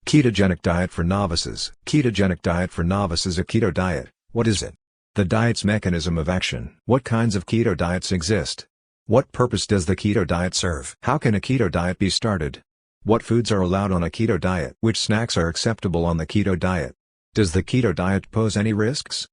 Ketogenic diet for novices. Ketogenic diet for novices. A keto diet, what is it? The diet's mechanism of action. What kinds of keto diets exist? What purpose does the keto diet serve? How can a keto diet be started? What foods are allowed on a keto diet? Which snacks are acceptable on the keto diet? Does the keto diet pose any risks?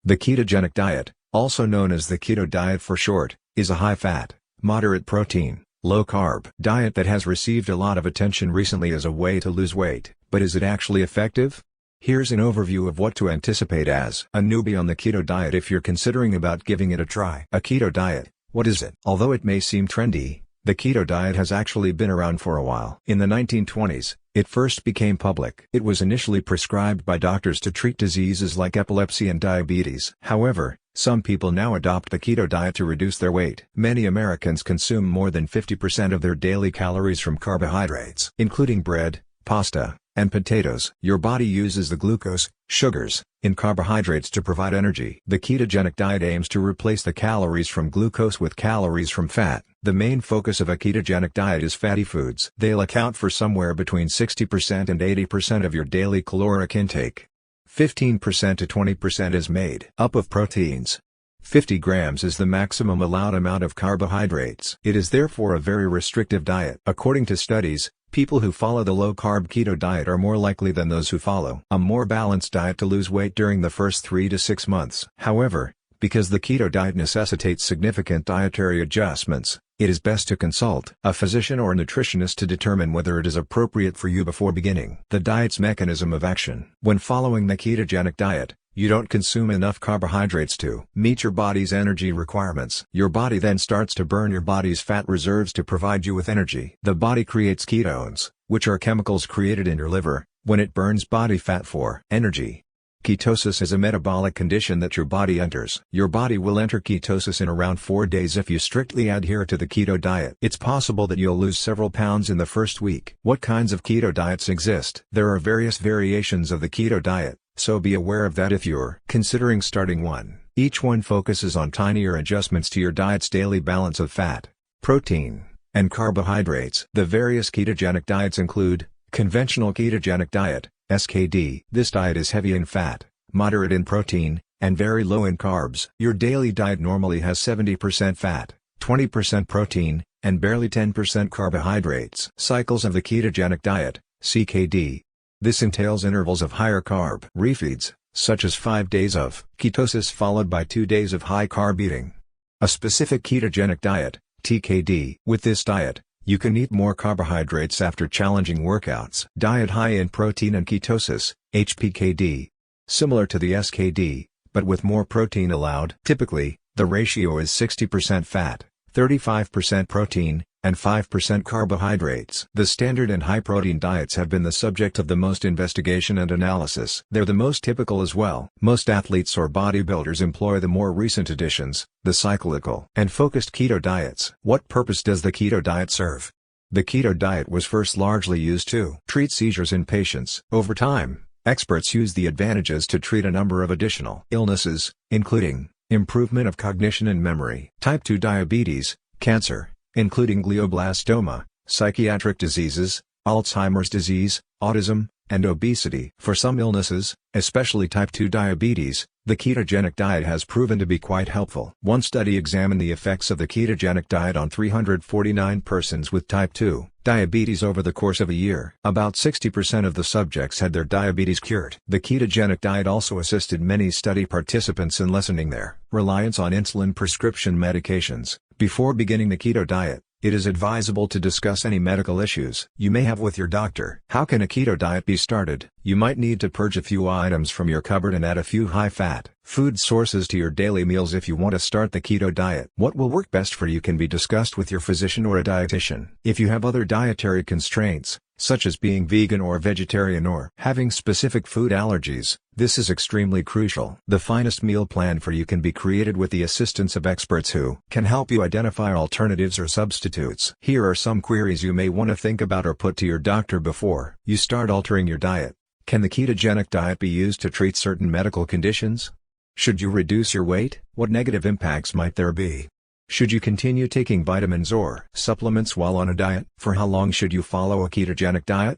The ketogenic diet, also known as the keto diet for short, is a high-fat, moderate protein, low-carb diet that has received a lot of attention recently as a way to lose weight, but is it actually effective? Here's an overview of what to anticipate as a newbie on the keto diet if you're considering about giving it a try. A keto diet, what is it? Although it may seem trendy, the keto diet has actually been around for a while. In the 1920s, it first became public. It was initially prescribed by doctors to treat diseases like epilepsy and diabetes. However, some people now adopt the keto diet to reduce their weight. Many Americans consume more than 50% of their daily calories from carbohydrates, including bread, pasta, and potatoes. Your body uses the glucose, sugars, in carbohydrates to provide energy. The ketogenic diet aims to replace the calories from glucose with calories from fat. The main focus of a ketogenic diet is fatty foods. They'll account for somewhere between 60% and 80% of your daily caloric intake. 15% to 20% is made up of proteins. 50 grams is the maximum allowed amount of carbohydrates. It is therefore a very restrictive diet. According to studies, people who follow the low-carb keto diet are more likely than those who follow a more balanced diet to lose weight during the first 3 to 6 months. However, because the keto diet necessitates significant dietary adjustments, it is best to consult a physician or nutritionist to determine whether it is appropriate for you before beginning. The diet's mechanism of action. When following the ketogenic diet, you don't consume enough carbohydrates to meet your body's energy requirements. Your body then starts to burn your body's fat reserves to provide you with energy. The body creates ketones, which are chemicals created in your liver, when it burns body fat for energy. Ketosis is a metabolic condition that your body enters. Your body will enter ketosis in around 4 days if you strictly adhere to the keto diet. It's possible that you'll lose several pounds in the first week. What kinds of keto diets exist? There are various variations of the keto diet, so be aware of that if you're considering starting one. Each one focuses on tinier adjustments to your diet's daily balance of fat, protein, and carbohydrates. The various ketogenic diets include conventional ketogenic diet, SKD. This diet is heavy in fat, moderate in protein, and very low in carbs. Your daily diet normally has 70% fat, 20% protein, and barely 10% carbohydrates. Cycles of the ketogenic diet, CKD. This entails intervals of higher carb refeeds, such as 5 days of ketosis followed by 2 days of high carb eating. A specific ketogenic diet, TKD. With this diet, you can eat more carbohydrates after challenging workouts. Diet high in protein and ketosis, HPKD. Similar to the SKD, but with more protein allowed. Typically, the ratio is 60% fat, 35% protein, and 5% carbohydrates. The standard and high-protein diets have been the subject of the most investigation and analysis. They're the most typical as well. Most athletes or bodybuilders employ the more recent additions, the cyclical and focused keto diets. What purpose does the keto diet serve? The keto diet was first largely used to treat seizures in patients. Over time, experts used the advantages to treat a number of additional illnesses, including improvement of cognition and memory, type 2 diabetes, cancer, including glioblastoma, psychiatric diseases, Alzheimer's disease, autism, and obesity. For some illnesses, especially type 2 diabetes, the ketogenic diet has proven to be quite helpful. One study examined the effects of the ketogenic diet on 349 persons with type 2 diabetes over the course of a year. About 60% of the subjects had their diabetes cured. The ketogenic diet also assisted many study participants in lessening their reliance on insulin prescription medications. Before beginning the keto diet, it is advisable to discuss any medical issues you may have with your doctor. How can a keto diet be started? You might need to purge a few items from your cupboard and add a few high-fat food sources to your daily meals if you want to start the keto diet. What will work best for you can be discussed with your physician or a dietitian. If you have other dietary constraints, such as being vegan or vegetarian or having specific food allergies, this is extremely crucial. The finest meal plan for you can be created with the assistance of experts who can help you identify alternatives or substitutes. Here are some queries you may want to think about or put to your doctor before you start altering your diet. Can the ketogenic diet be used to treat certain medical conditions? Should you reduce your weight? What negative impacts might there be? Should you continue taking vitamins or supplements while on a diet? For how long should you follow a ketogenic diet?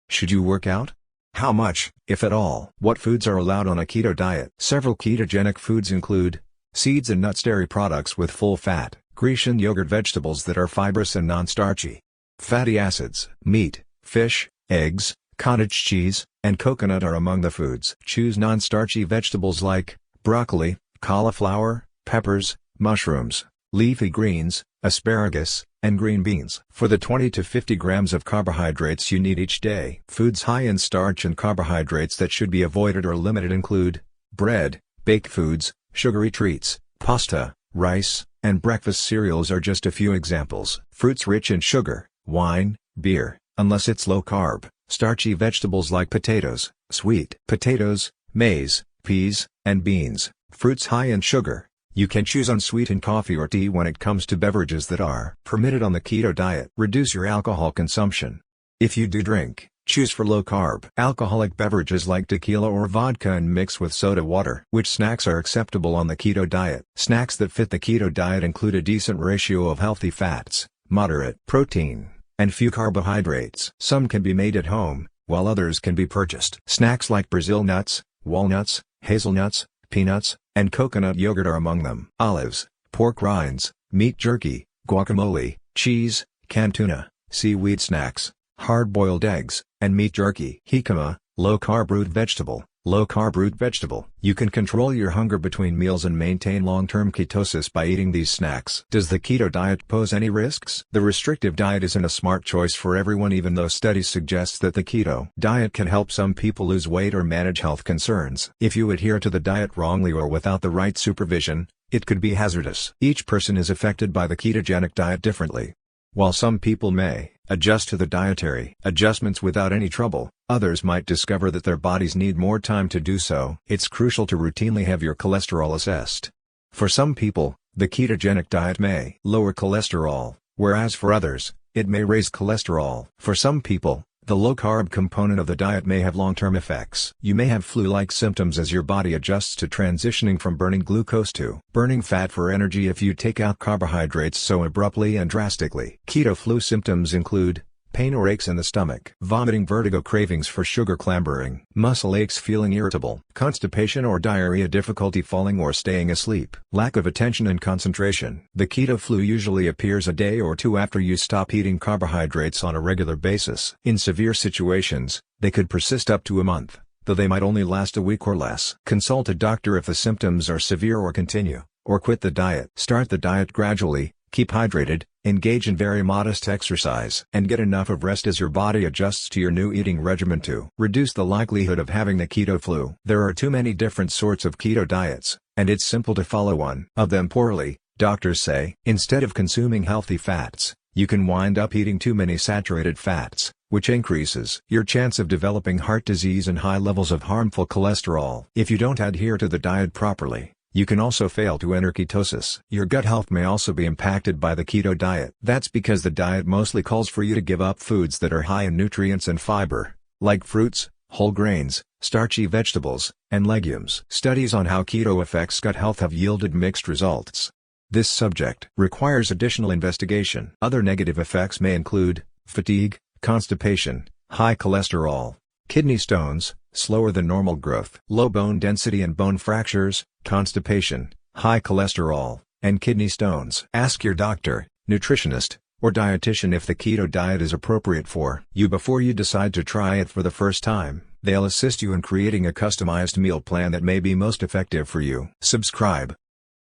Should you work out? How much, if at all? What foods are allowed on a keto diet? Several ketogenic foods include seeds and nuts, dairy products with full fat, Grecian yogurt, vegetables that are fibrous and non-starchy. Fatty acids, meat, fish, eggs, cottage cheese, and coconut are among the foods. Choose non-starchy vegetables like broccoli, cauliflower, peppers, mushrooms, leafy greens, asparagus, and green beans. For the 20 to 50 grams of carbohydrates you need each day. Foods high in starch and carbohydrates that should be avoided or limited include bread, baked foods, sugary treats, pasta, rice, and breakfast cereals are just a few examples. Fruits rich in sugar, wine, beer, unless it's low carb. Starchy vegetables like potatoes, sweet potatoes, maize, peas, and beans. Fruits high in sugar. You can choose unsweetened coffee or tea when it comes to beverages that are permitted on the keto diet. Reduce your alcohol consumption. If you do drink, choose for low-carb alcoholic beverages like tequila or vodka and mix with soda water. Which snacks are acceptable on the keto diet? Snacks that fit the keto diet include a decent ratio of healthy fats, moderate protein, and few carbohydrates. Some can be made at home, while others can be purchased. Snacks like Brazil nuts, walnuts, hazelnuts, peanuts, and coconut yogurt are among them. Olives, pork rinds, meat jerky, guacamole, cheese, canned tuna, seaweed snacks, hard-boiled eggs, and meat jerky. Jicama, low-carb root vegetable. Low-carb root vegetable. You can control your hunger between meals and maintain long-term ketosis by eating these snacks. Does the keto diet pose any risks? The restrictive diet isn't a smart choice for everyone, even though studies suggest that the keto diet can help some people lose weight or manage health concerns. If you adhere to the diet wrongly or without the right supervision, it could be hazardous. Each person is affected by the ketogenic diet differently. While some people may adjust to the dietary adjustments without any trouble, others might discover that their bodies need more time to do so. It's crucial to routinely have your cholesterol assessed. For some people, the ketogenic diet may lower cholesterol, whereas for others, it may raise cholesterol. For some people, the low-carb component of the diet may have long-term effects. You may have flu-like symptoms as your body adjusts to transitioning from burning glucose to burning fat for energy if you take out carbohydrates so abruptly and drastically. Keto flu symptoms include pain or aches in the stomach, vomiting, vertigo, cravings for sugar, clambering, muscle aches, feeling irritable, constipation or diarrhea, difficulty falling or staying asleep, lack of attention and concentration. The keto flu usually appears a day or two after you stop eating carbohydrates on a regular basis. In severe situations, they could persist up to a month, though they might only last a week or less. Consult a doctor if the symptoms are severe, or continue, or quit the diet. Start the diet gradually. Keep hydrated, engage in very modest exercise, and get enough of rest as your body adjusts to your new eating regimen to reduce the likelihood of having the keto flu. There are too many different sorts of keto diets, and it's simple to follow one of them poorly, doctors say. Instead of consuming healthy fats, you can wind up eating too many saturated fats, which increases your chance of developing heart disease and high levels of harmful cholesterol. If you don't adhere to the diet properly, you can also fail to enter ketosis. Your gut health may also be impacted by the keto diet. That's because the diet mostly calls for you to give up foods that are high in nutrients and fiber, like fruits, whole grains, starchy vegetables, and legumes. Studies on how keto affects gut health have yielded mixed results. This subject requires additional investigation. Other negative effects may include fatigue, constipation, high cholesterol, kidney stones, slower than normal growth, low bone density and bone fractures, constipation, high cholesterol, and kidney stones. Ask your doctor, nutritionist, or dietitian if the keto diet is appropriate for you before you decide to try it for the first time. They'll assist you in creating a customized meal plan that may be most effective for you. Subscribe,